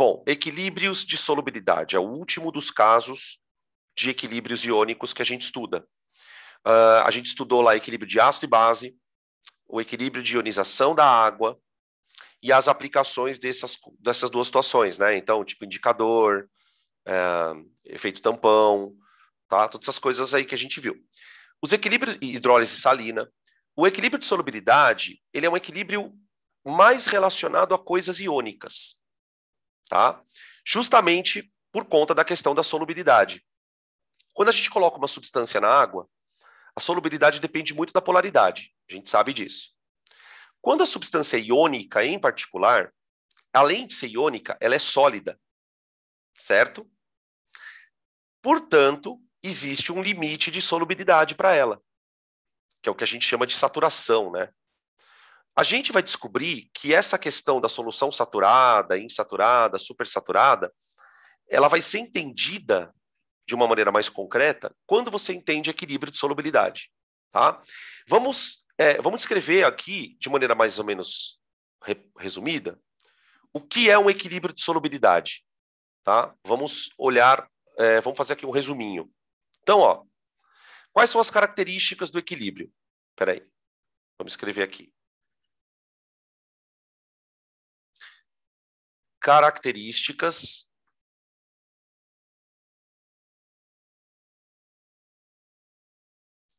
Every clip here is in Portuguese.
Bom, equilíbrios de solubilidade é o último dos casos de equilíbrios iônicos que a gente estuda. A gente estudou lá equilíbrio de ácido e base, o equilíbrio de ionização da água e as aplicações dessas duas situações, né? Então, tipo indicador, efeito tampão, tá? Todas essas coisas aí que a gente viu. Os equilíbrios hidrólise salina, o equilíbrio de solubilidade, ele é um equilíbrio mais relacionado a coisas iônicas, tá? Justamente por conta da questão da solubilidade. Quando a gente coloca uma substância na água, a solubilidade depende muito da polaridade, a gente sabe disso. Quando a substância é iônica, em particular, além de ser iônica, ela é sólida, certo? Portanto, existe um limite de solubilidade para ela, que é o que a gente chama de saturação, né? A gente vai descobrir que essa questão da solução saturada, insaturada, supersaturada, ela vai ser entendida de uma maneira mais concreta quando você entende equilíbrio de solubilidade, tá? Vamos descrever aqui, de maneira mais ou menos resumida, o que é um equilíbrio de solubilidade, tá? Vamos olhar, vamos fazer aqui um resuminho. Então, ó, quais são as características do equilíbrio? Espera aí, vamos escrever aqui. Características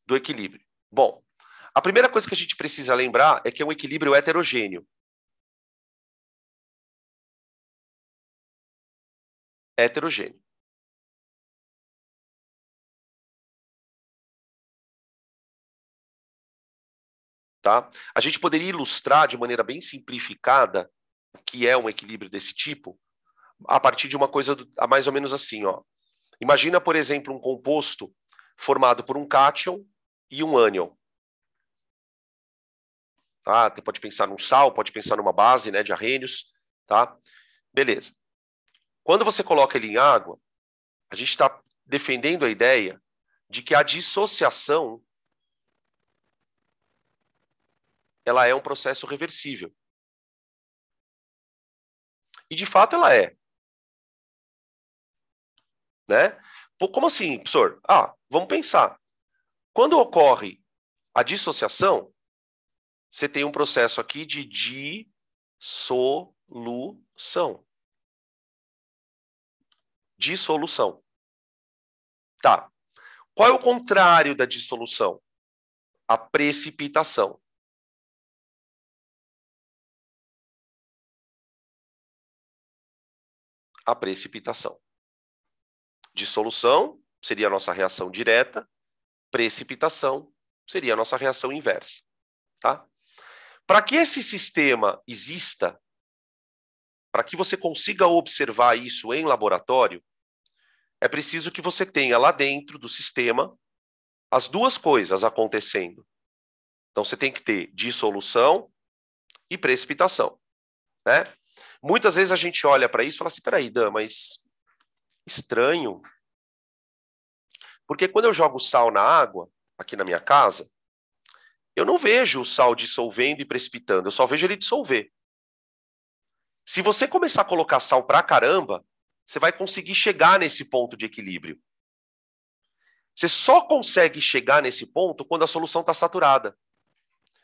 do equilíbrio. Bom, a primeira coisa que a gente precisa lembrar é que é um equilíbrio heterogêneo. Heterogêneo. Tá? A gente poderia ilustrar de maneira bem simplificada o que é um equilíbrio desse tipo a partir de uma coisa mais ou menos assim, ó. Imagina, por exemplo, um composto formado por um cátion e um ânion. Tá? Você pode pensar num sal, pode pensar numa base, né, de arrênios, tá? Beleza. Quando você coloca ele em água, a gente está defendendo a ideia de que a dissociação ela é um processo reversível. E de fato ela é. Né? Pô, como assim, professor? Vamos pensar. Quando ocorre a dissociação, você tem um processo aqui de dissolução. Dissolução. Tá. Qual é o contrário da dissolução? A precipitação. A precipitação. Dissolução seria a nossa reação direta, precipitação seria a nossa reação inversa. Tá? Para que esse sistema exista, para que você consiga observar isso em laboratório, é preciso que você tenha lá dentro do sistema as duas coisas acontecendo. Então, você tem que ter dissolução e precipitação. Né? Muitas vezes a gente olha para isso e fala assim, peraí, Dan, mas estranho. Porque quando eu jogo sal na água, aqui na minha casa, eu não vejo o sal dissolvendo e precipitando, eu só vejo ele dissolver. Se você começar a colocar sal pra caramba, você vai conseguir chegar nesse ponto de equilíbrio. Você só consegue chegar nesse ponto quando a solução está saturada.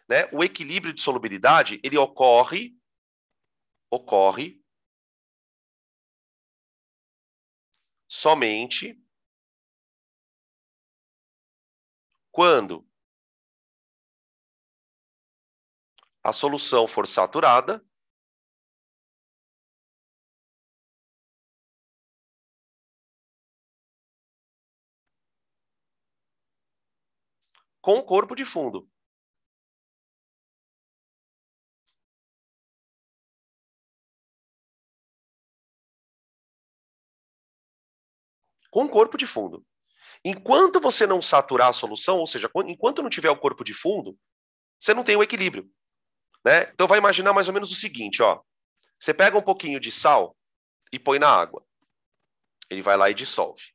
Né? O equilíbrio de solubilidade, ele ocorre somente quando a solução for saturada com corpo de fundo. Com corpo de fundo. Enquanto você não saturar a solução, ou seja, enquanto não tiver o corpo de fundo, você não tem o equilíbrio. Né? Então vai imaginar mais ou menos o seguinte, ó. Você pega um pouquinho de sal e põe na água. Ele vai lá e dissolve.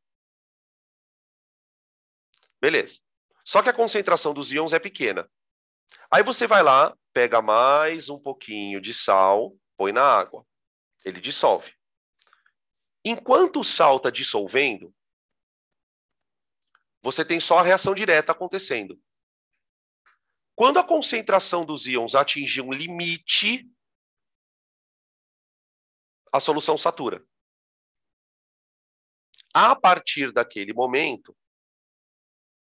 Beleza. Só que a concentração dos íons é pequena. Aí você vai lá, pega mais um pouquinho de sal, põe na água. Ele dissolve. Enquanto o sal está dissolvendo, você tem só a reação direta acontecendo. Quando a concentração dos íons atingir um limite, a solução satura. A partir daquele momento,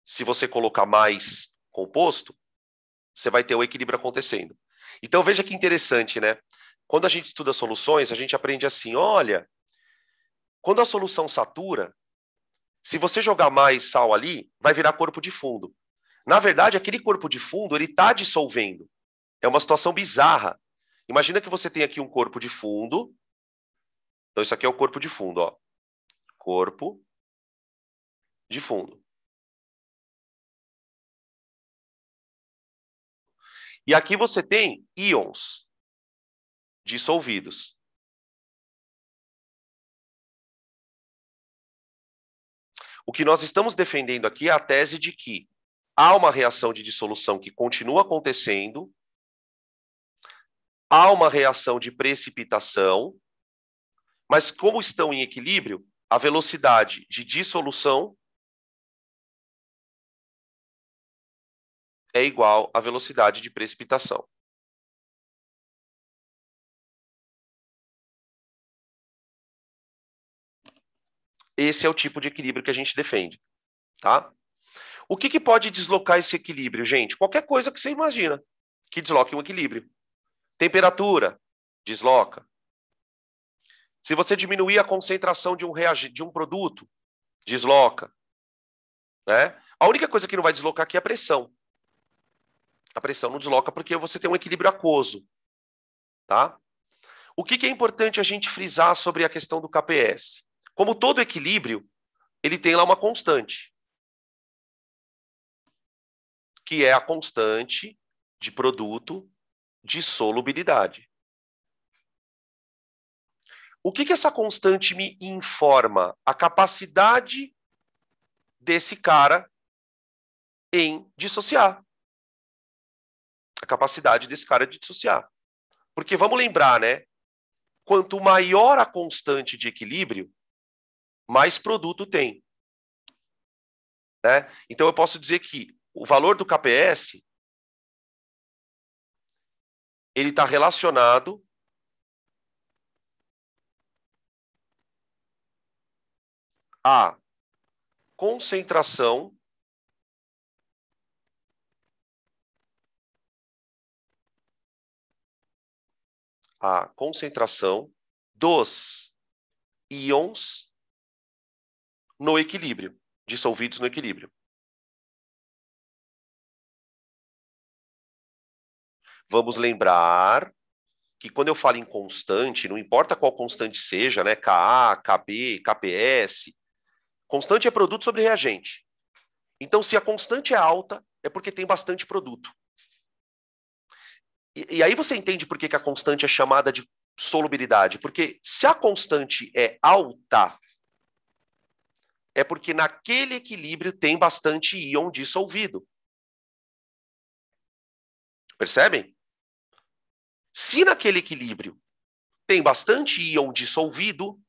se você colocar mais composto, você vai ter o equilíbrio acontecendo. Então veja que interessante, né? Quando a gente estuda soluções, a gente aprende assim, olha, quando a solução satura, se você jogar mais sal ali, vai virar corpo de fundo. Na verdade, aquele corpo de fundo, ele está dissolvendo. É uma situação bizarra. Imagina que você tem aqui um corpo de fundo. Então, isso aqui é o corpo de fundo, ó. Corpo de fundo. E aqui você tem íons dissolvidos. O que nós estamos defendendo aqui é a tese de que há uma reação de dissolução que continua acontecendo, há uma reação de precipitação, mas como estão em equilíbrio, a velocidade de dissolução é igual à velocidade de precipitação. Esse é o tipo de equilíbrio que a gente defende, tá? O que pode deslocar esse equilíbrio, gente? Qualquer coisa que você imagina que desloque um equilíbrio. Temperatura, desloca. Se você diminuir a concentração de um produto, desloca. Né? A única coisa que não vai deslocar aqui é a pressão. A pressão não desloca porque você tem um equilíbrio aquoso. Tá? O que é importante a gente frisar sobre a questão do KPS? Como todo equilíbrio, ele tem lá uma constante, que é a constante de produto de solubilidade. O que essa constante me informa? A capacidade desse cara em dissociar. A capacidade desse cara de dissociar. Porque vamos lembrar, né? Quanto maior a constante de equilíbrio, mais produto tem. Né? Então eu posso dizer que o valor do KPS ele está relacionado à concentração dos íons no equilíbrio, dissolvidos no equilíbrio. Vamos lembrar que quando eu falo em constante, não importa qual constante seja, né, Ka, Kb, KPS, constante é produto sobre reagente. Então, se a constante é alta, é porque tem bastante produto. E aí você entende por que a constante é chamada de solubilidade. Porque se a constante é alta, é porque naquele equilíbrio tem bastante íon dissolvido. Percebem? Se naquele equilíbrio tem bastante íon dissolvido,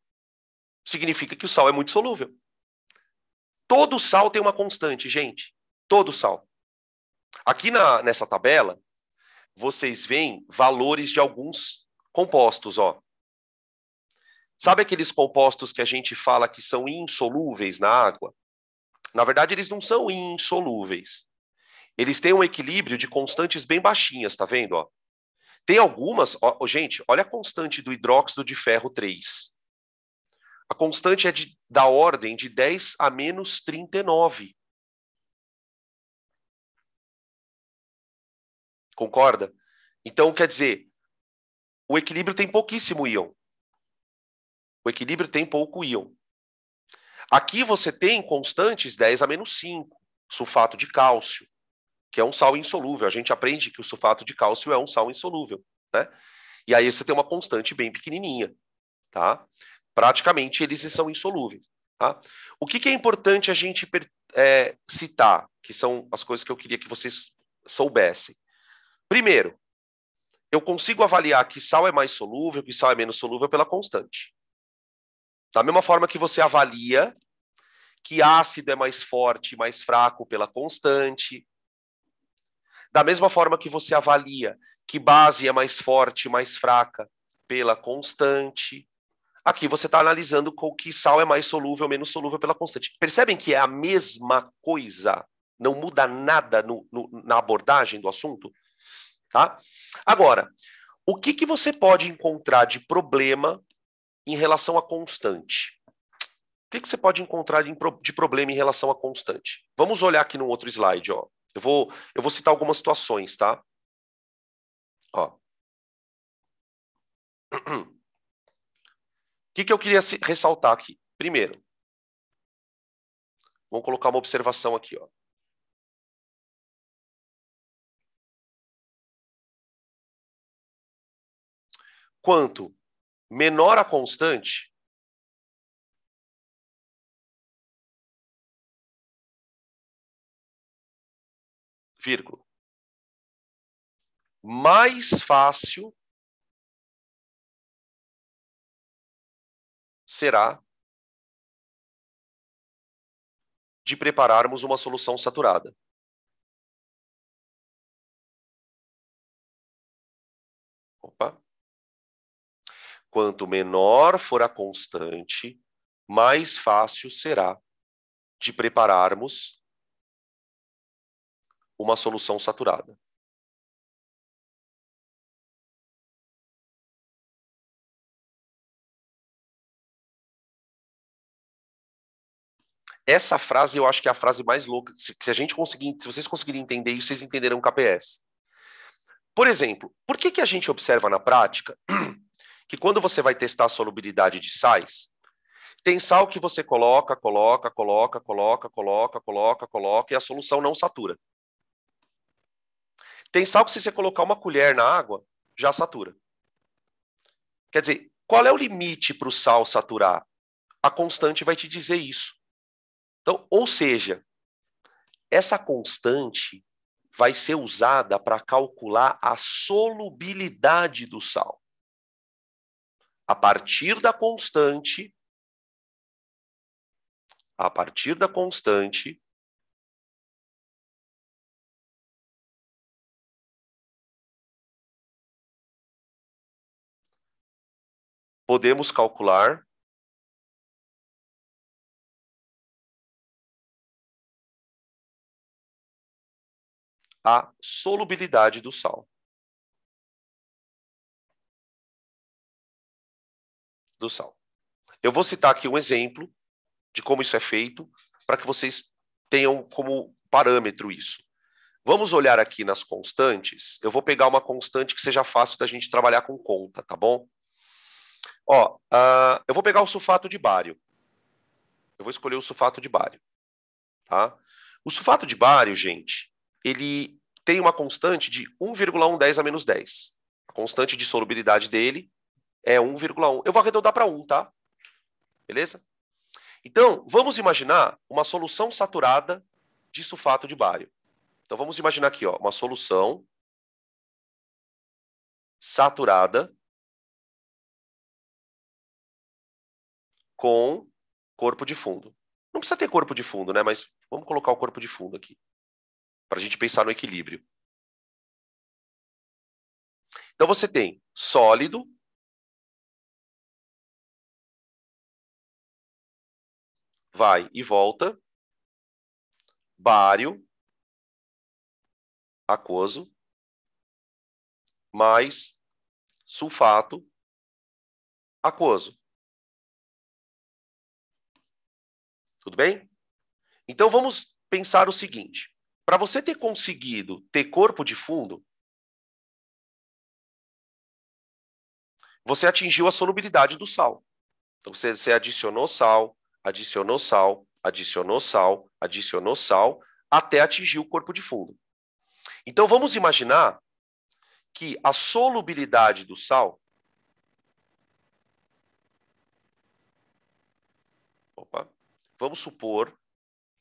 significa que o sal é muito solúvel. Todo sal tem uma constante, gente. Todo sal. Aqui nessa tabela, vocês veem valores de alguns compostos, ó. Sabe aqueles compostos que a gente fala que são insolúveis na água? Na verdade, eles não são insolúveis. Eles têm um equilíbrio de constantes bem baixinhas, tá vendo? Ó? Tem algumas... Ó, gente, olha a constante do hidróxido de ferro 3. A constante é da ordem de 10 a menos 39. Concorda? Então, quer dizer, o equilíbrio tem pouquíssimo íon. O equilíbrio tem pouco íon. Aqui você tem constantes 10 a menos 5, sulfato de cálcio, que é um sal insolúvel. A gente aprende que o sulfato de cálcio é um sal insolúvel, né? E aí você tem uma constante bem pequenininha, tá? Praticamente eles são insolúveis, tá? O que é importante a gente citar, que são as coisas que eu queria que vocês soubessem. Primeiro, eu consigo avaliar que sal é mais solúvel, que sal é menos solúvel pela constante. Da mesma forma que você avalia que ácido é mais forte e mais fraco pela constante. Da mesma forma que você avalia que base é mais forte e mais fraca pela constante. Aqui você está analisando com que sal é mais solúvel ou menos solúvel pela constante. Percebem que é a mesma coisa? Não muda nada na abordagem do assunto? Tá? Agora, o que você pode encontrar de problema em relação à constante? O que você pode encontrar de problema em relação à constante? Vamos olhar aqui no outro slide. Ó. Eu vou citar algumas situações, tá? Ó. O que eu queria ressaltar aqui? Primeiro, vamos colocar uma observação aqui. Ó. Quanto menor a constante, vírgula, mais fácil será de prepararmos uma solução saturada. Opa. Quanto menor for a constante, mais fácil será de prepararmos uma solução saturada. Essa frase eu acho que é a frase mais louca. Se vocês conseguirem entender isso, vocês entenderão KPS. Por exemplo, por que a gente observa na prática que quando você vai testar a solubilidade de sais, tem sal que você coloca e a solução não satura. Tem sal que se você colocar uma colher na água, já satura. Quer dizer, qual é o limite para o sal saturar? A constante vai te dizer isso. Então, ou seja, essa constante vai ser usada para calcular a solubilidade do sal. A partir da constante, podemos calcular a solubilidade do sal. Eu vou citar aqui um exemplo de como isso é feito, para que vocês tenham como parâmetro isso. Vamos olhar aqui nas constantes. Eu vou pegar uma constante que seja fácil da gente trabalhar com conta, tá bom? Ó, eu vou pegar o sulfato de bário. Eu vou escolher o sulfato de bário, tá? O sulfato de bário, gente, ele tem uma constante de 1,110 a menos 10. A constante de solubilidade dele é 1,1. Eu vou arredondar para 1, tá? Beleza? Então, vamos imaginar uma solução saturada de sulfato de bário. Então, vamos imaginar aqui, ó, uma solução saturada com corpo de fundo. Não precisa ter corpo de fundo, né? Mas vamos colocar o corpo de fundo aqui, para a gente pensar no equilíbrio. Então, você tem sólido, vai e volta, bário, aquoso, mais sulfato, aquoso. Tudo bem? Então, vamos pensar o seguinte. Para você ter conseguido ter corpo de fundo, você atingiu a solubilidade do sal. Então, você adicionou sal, adicionou sal, adicionou sal, adicionou sal, até atingir o corpo de fundo. Então, vamos imaginar que a solubilidade do sal... Opa, vamos supor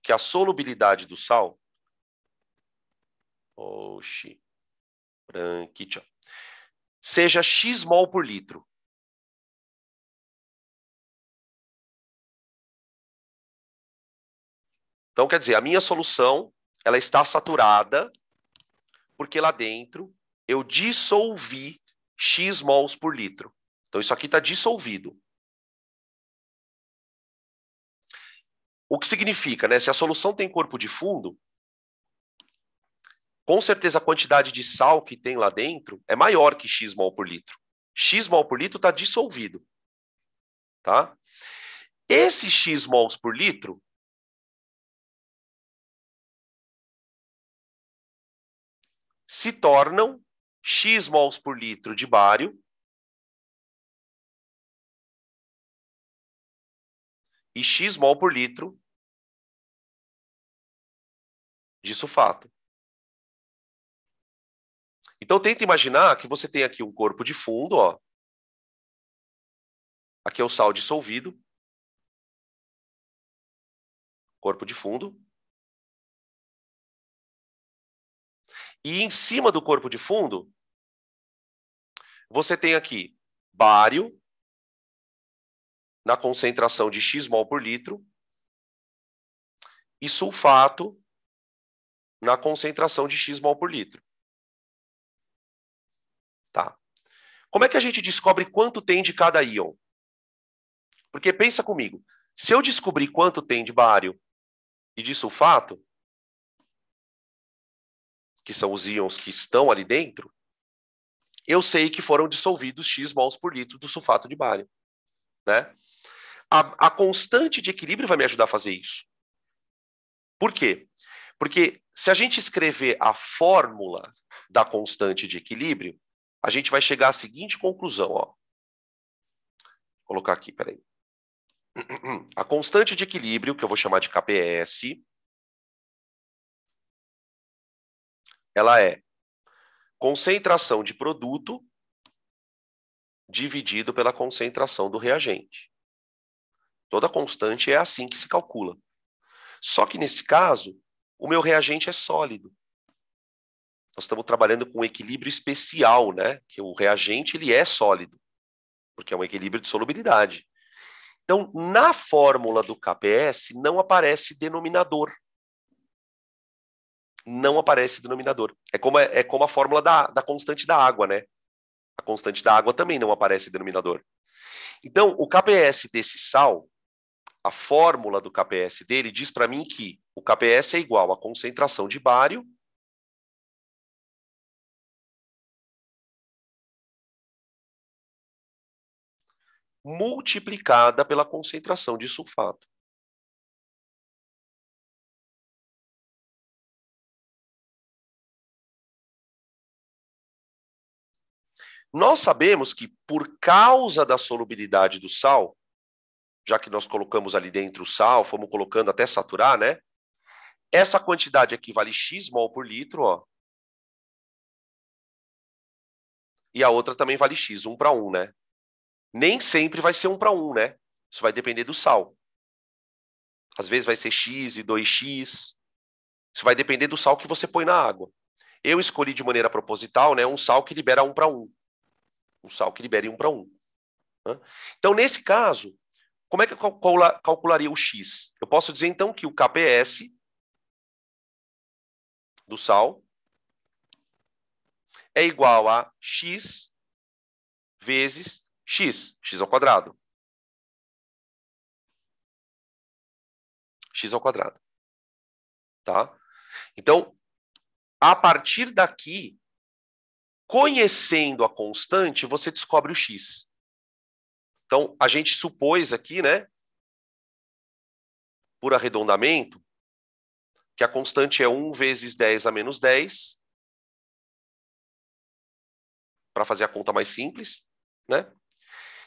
que a solubilidade do sal... Oxi, branquicha, seja x mol por litro. Então, quer dizer, a minha solução, ela está saturada, porque lá dentro eu dissolvi X mols por litro. Então, isso aqui está dissolvido. O que significa, né? Se a solução tem corpo de fundo, com certeza a quantidade de sal que tem lá dentro é maior que X mol por litro. X mol por litro está dissolvido. Tá? Esse X mols por litro se tornam X mols por litro de bário e X mol por litro de sulfato. Então, tenta imaginar que você tem aqui um corpo de fundo, ó. Aqui é o sal dissolvido. Corpo de fundo. E em cima do corpo de fundo, você tem aqui bário na concentração de X mol por litro e sulfato na concentração de X mol por litro. Tá? Como é que a gente descobre quanto tem de cada íon? Porque pensa comigo, se eu descobrir quanto tem de bário e de sulfato, que são os íons que estão ali dentro, eu sei que foram dissolvidos X mols por litro do sulfato de bário. Né? A constante de equilíbrio vai me ajudar a fazer isso. Por quê? Porque se a gente escrever a fórmula da constante de equilíbrio, a gente vai chegar à seguinte conclusão. Ó. Vou colocar aqui, peraí. A constante de equilíbrio, que eu vou chamar de KPS, ela é concentração de produto dividido pela concentração do reagente. Toda constante é assim que se calcula. Só que nesse caso, o meu reagente é sólido. Nós estamos trabalhando com um equilíbrio especial, né? Que o reagente ele é sólido, porque é um equilíbrio de solubilidade. Então, na fórmula do KPS, não aparece denominador. Não aparece denominador. É como a fórmula da constante da água, né? A constante da água também não aparece denominador. Então, o KPS desse sal, a fórmula do KPS dele diz para mim que o KPS é igual à concentração de bário multiplicada pela concentração de sulfato. Nós sabemos que, por causa da solubilidade do sal, já que nós colocamos ali dentro o sal, fomos colocando até saturar, né? Essa quantidade aqui vale X mol por litro, ó. E a outra também vale X, 1 para 1, né? Nem sempre vai ser 1 para 1, né? Isso vai depender do sal. Às vezes vai ser X e 2X. Isso vai depender do sal que você põe na água. Eu escolhi de maneira proposital, né, um sal que libera 1 para 1. Um sal que libere 1 para 1. Né? Então, nesse caso, como é que eu calcularia o X? Eu posso dizer, então, que o KPS do sal é igual a X vezes X ao quadrado. X ao quadrado. Tá? Então, a partir daqui, conhecendo a constante, você descobre o X. Então, a gente supôs aqui, né, por arredondamento, que a constante é 1 vezes 10 a menos 10, para fazer a conta mais simples, né?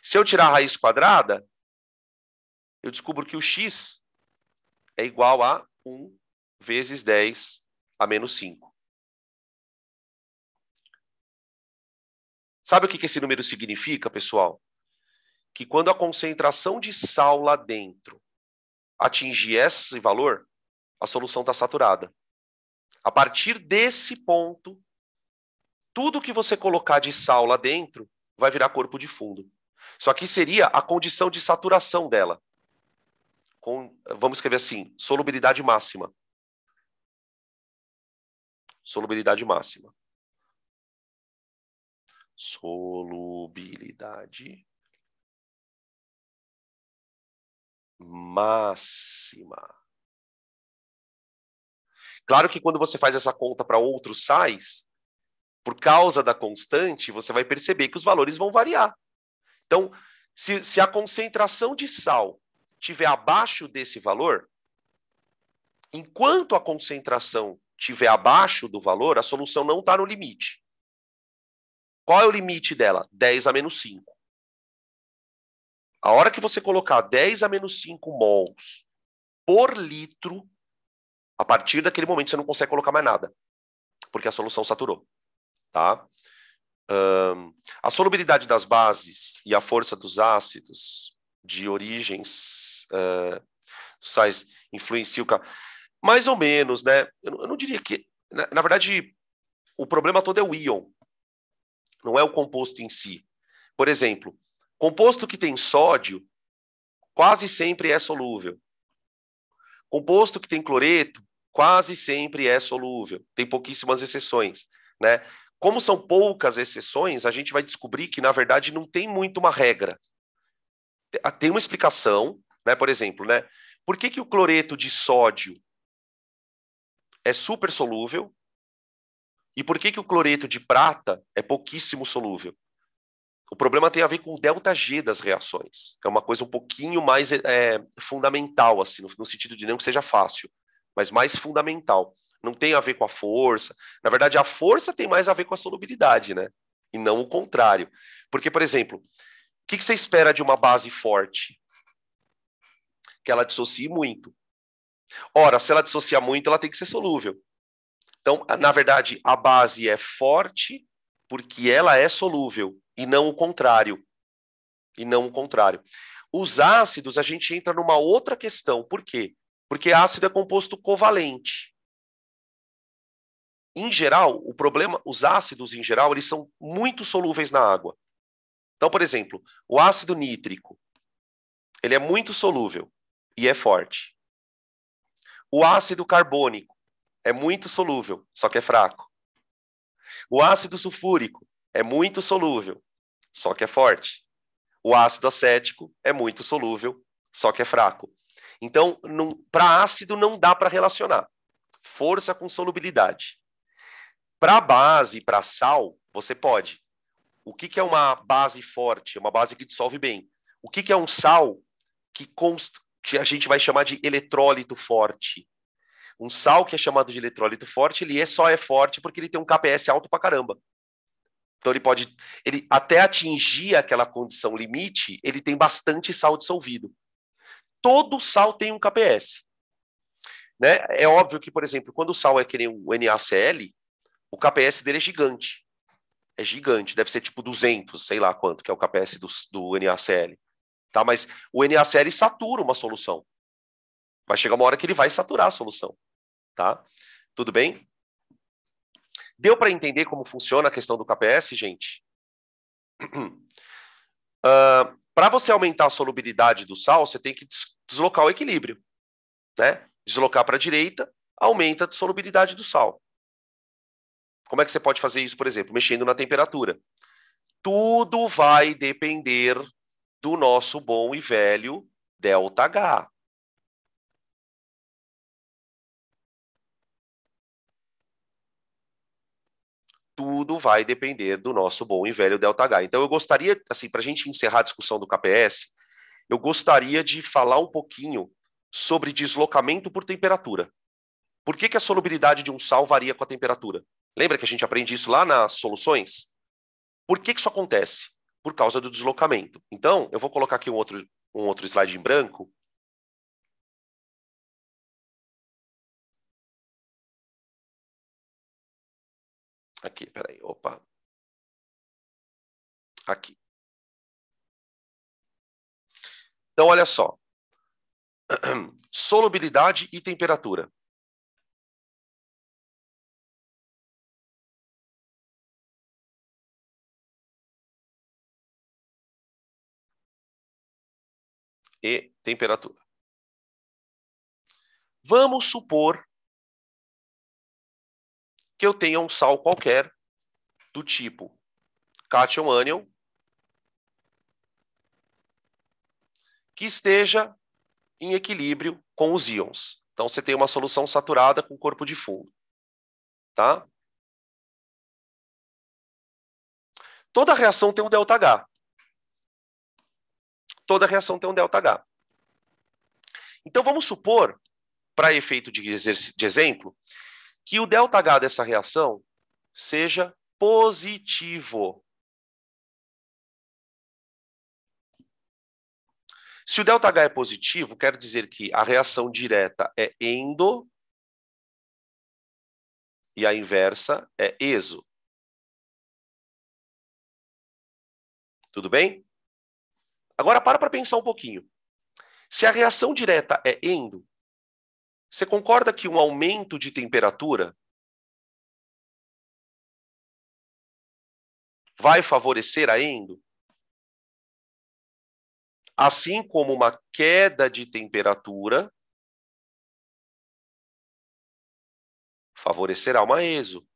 Se eu tirar a raiz quadrada, eu descubro que o x é igual a 1 vezes 10 a menos 5. Sabe o que esse número significa, pessoal? Que quando a concentração de sal lá dentro atingir esse valor, a solução está saturada. A partir desse ponto, tudo que você colocar de sal lá dentro vai virar corpo de fundo. Isso aqui seria a condição de saturação dela. vamos escrever assim, solubilidade máxima. Solubilidade máxima. Solubilidade máxima. Claro que quando você faz essa conta para outros sais, por causa da constante, você vai perceber que os valores vão variar. Então, se a concentração de sal estiver abaixo desse valor, enquanto a concentração estiver abaixo do valor, a solução não está no limite. Qual é o limite dela? 10 a menos 5. A hora que você colocar 10 a menos 5 mols por litro, a partir daquele momento você não consegue colocar mais nada, porque a solução saturou. Tá? A solubilidade das bases e a força dos ácidos de origens sais influenciam mais ou menos, né? Eu não diria que... Na verdade, o problema todo é o íon, não é o composto em si. Por exemplo, composto que tem sódio quase sempre é solúvel. Composto que tem cloreto quase sempre é solúvel. Tem pouquíssimas exceções, né? Como são poucas exceções, a gente vai descobrir que, na verdade, não tem muito uma regra. Tem uma explicação, né? Por exemplo, né? Por que o cloreto de sódio é super solúvel e por que o cloreto de prata é pouquíssimo solúvel? O problema tem a ver com o ΔG das reações. É uma coisa um pouquinho mais fundamental, assim, no sentido de não que seja fácil, mas mais fundamental. Não tem a ver com a força. Na verdade, a força tem mais a ver com a solubilidade, né? E não o contrário. Porque, por exemplo, o que você espera de uma base forte? Que ela dissocie muito. Ora, se ela dissociar muito, ela tem que ser solúvel. Então, na verdade, a base é forte porque ela é solúvel, e não o contrário. E não o contrário. Os ácidos, a gente entra numa outra questão. Por quê? Porque ácido é composto covalente. Em geral, o problema, os ácidos em geral, eles são muito solúveis na água. Então, por exemplo, o ácido nítrico, ele é muito solúvel e é forte. O ácido carbônico é muito solúvel, só que é fraco. O ácido sulfúrico é muito solúvel, só que é forte. O ácido acético é muito solúvel, só que é fraco. Então, para ácido não dá para relacionar força com solubilidade. Para base, para sal, você pode. O que é uma base forte? É uma base que dissolve bem. O que é um sal que a gente vai chamar de eletrólito forte? Um sal que é chamado de eletrólito forte, ele só é forte porque ele tem um KPS alto pra caramba. Então ele até atingir aquela condição limite, ele tem bastante sal dissolvido. Todo sal tem um KPS. Né? É óbvio que, por exemplo, quando o sal é que nem o NaCl, o KPS dele é gigante. É gigante, deve ser tipo 200, sei lá quanto, que é o KPS do NaCl. Tá? Mas o NaCl satura uma solução. Vai chegar uma hora que ele vai saturar a solução. Tá? Tudo bem? Deu para entender como funciona a questão do KPS, gente? Para você aumentar a solubilidade do sal, você tem que deslocar o equilíbrio. Né? Deslocar para a direita, aumenta a solubilidade do sal. Como é que você pode fazer isso, por exemplo? Mexendo na temperatura. Tudo vai depender do nosso bom e velho ΔH. Tudo vai depender do nosso bom e velho ΔH. Então, eu gostaria, assim, para a gente encerrar a discussão do KPS, eu gostaria de falar um pouquinho sobre deslocamento por temperatura. Por que a solubilidade de um sal varia com a temperatura? Lembra que a gente aprende isso lá nas soluções? Por que isso acontece? Por causa do deslocamento. Então, eu vou colocar aqui um outro slide em branco. Aqui, peraí, opa. Aqui. Então, olha só. Solubilidade e temperatura. E temperatura. Vamos supor que eu tenha um sal qualquer do tipo cation anion que esteja em equilíbrio com os íons. Então, você tem uma solução saturada com corpo de fundo. Tá? Toda reação tem um ΔH. Toda reação tem um ΔH. Então, vamos supor, para efeito de exemplo, que o ΔH dessa reação seja positivo. Se o ΔH é positivo, quer dizer que a reação direta é endo e a inversa é exo. Tudo bem? Agora para pensar um pouquinho. Se a reação direta é endo, você concorda que um aumento de temperatura vai favorecer a endo? Assim como uma queda de temperatura favorecerá uma exo.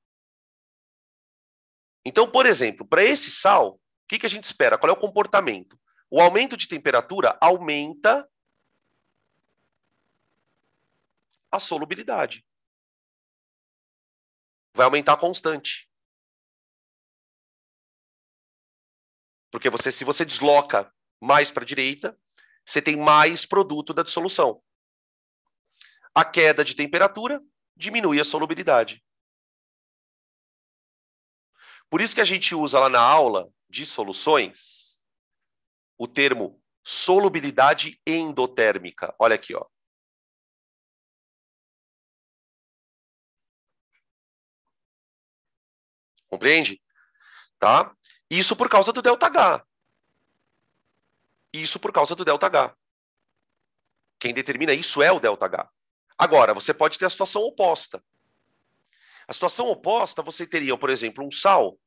Então, por exemplo, para esse sal, o que a gente espera? Qual é o comportamento? O aumento de temperatura aumenta a solubilidade. Vai aumentar constante. Porque se você desloca mais para a direita, você tem mais produto da dissolução. A queda de temperatura diminui a solubilidade. Por isso que a gente usa lá na aula de soluções o termo solubilidade endotérmica. Olha aqui, ó. Compreende? Tá? Isso por causa do ΔH. Isso por causa do ΔH. Quem determina isso é o ΔH. Agora, você pode ter a situação oposta. A situação oposta, você teria, por exemplo, um sal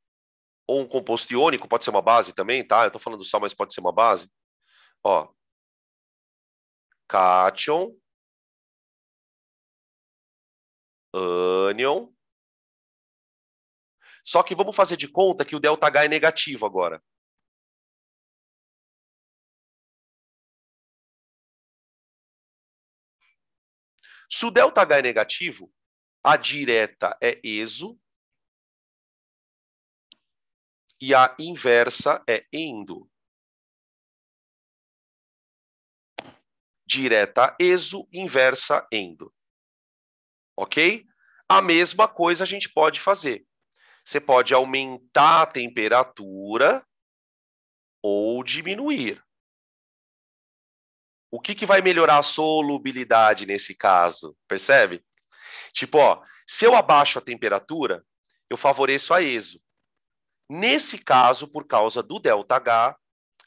ou um composto iônico, pode ser uma base também, tá? Eu estou falando do sal, mas pode ser uma base. Ó, cation, anion. Só que vamos fazer de conta que o ΔH é negativo agora. Se o ΔH é negativo, a direta é exo e a inversa é endo. Direta exo, inversa endo. Ok? A mesma coisa a gente pode fazer. Você pode aumentar a temperatura ou diminuir. O que vai melhorar a solubilidade nesse caso? Percebe? Tipo, ó, se eu abaixo a temperatura, eu favoreço a exo. Nesse caso, por causa do ΔH,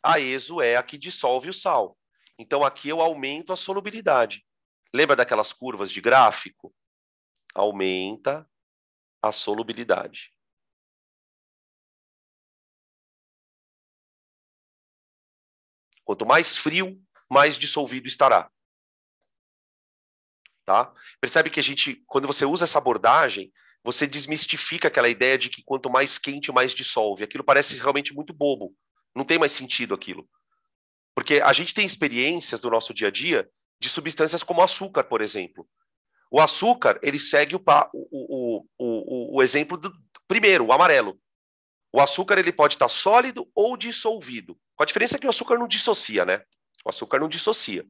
a exo é a que dissolve o sal. Então, aqui eu aumento a solubilidade. Lembra daquelas curvas de gráfico? Aumenta a solubilidade. Quanto mais frio, mais dissolvido estará. Tá? Percebe que quando você usa essa abordagem, você desmistifica aquela ideia de que quanto mais quente, mais dissolve. Aquilo parece realmente muito bobo. Não tem mais sentido aquilo. Porque a gente tem experiências do nosso dia a dia de substâncias como açúcar, por exemplo. O açúcar, ele segue o exemplo do primeiro, o amarelo. O açúcar ele pode estar sólido ou dissolvido. Com a diferença que o açúcar não dissocia, né? O açúcar não dissocia.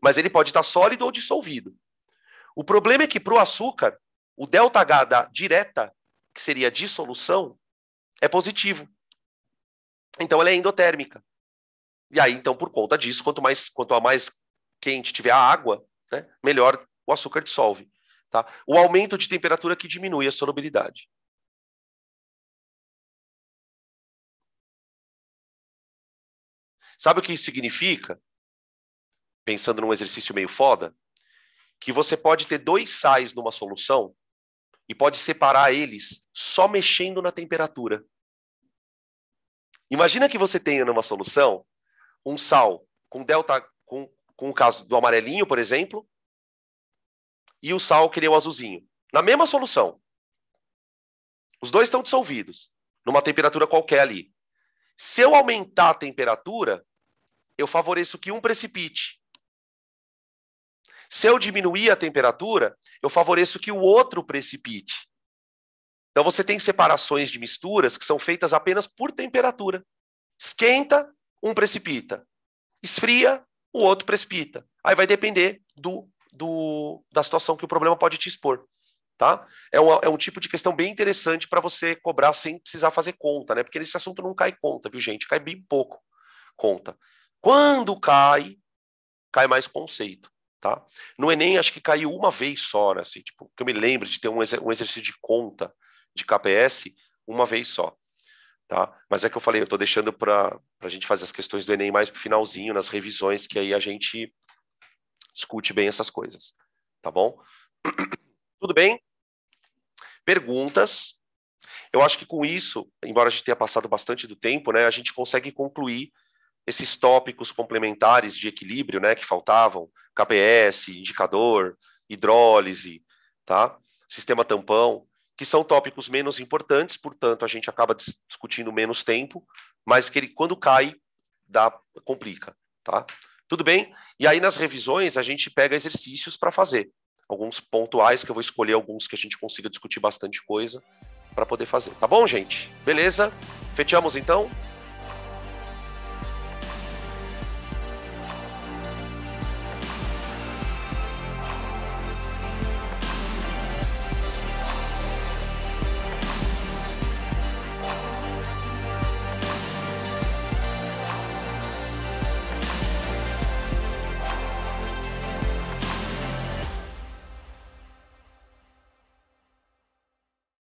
Mas ele pode estar sólido ou dissolvido. O problema é que para o açúcar, o ΔH da direta, que seria a dissolução, é positivo. Então ela é endotérmica. E aí, então, por conta disso, quanto a mais quente tiver a água, né, melhor o açúcar dissolve. Tá? O aumento de temperatura que diminui a solubilidade. Sabe o que isso significa? Pensando num exercício meio foda, que você pode ter dois sais numa solução e pode separar eles só mexendo na temperatura. Imagina que você tenha numa solução um sal com delta, com o caso do amarelinho, por exemplo, e o sal, que nem o azulzinho. Na mesma solução. Os dois estão dissolvidos, numa temperatura qualquer ali. Se eu aumentar a temperatura, eu favoreço que um precipite. Se eu diminuir a temperatura, eu favoreço que o outro precipite. Então você tem separações de misturas que são feitas apenas por temperatura. Esquenta, um precipita. Esfria, o outro precipita. Aí vai depender da situação que o problema pode te expor. Tá? É um tipo de questão bem interessante para você cobrar sem precisar fazer conta, né? Porque nesse assunto não cai conta, viu, gente? Cai bem pouco conta. Quando cai mais conceito, tá? No Enem, acho que caiu uma vez só, né? Assim, tipo, que eu me lembro de ter um exercício de conta de KPS uma vez só, tá? Mas é que eu falei, eu tô deixando para a gente fazer as questões do Enem mais pro finalzinho, nas revisões, que aí a gente discute bem essas coisas, tá bom? Tudo bem? Perguntas? Eu acho que com isso, embora a gente tenha passado bastante do tempo, né, a gente consegue concluir esses tópicos complementares de equilíbrio, né, que faltavam, KPS, indicador, hidrólise, tá? Sistema tampão, que são tópicos menos importantes, portanto, a gente acaba discutindo menos tempo, mas que ele, quando cai, complica, tá? Tudo bem? E aí, nas revisões, a gente pega exercícios para fazer. Alguns pontuais, que eu vou escolher alguns que a gente consiga discutir bastante coisa para poder fazer. Tá bom, gente? Beleza? Fechamos, então?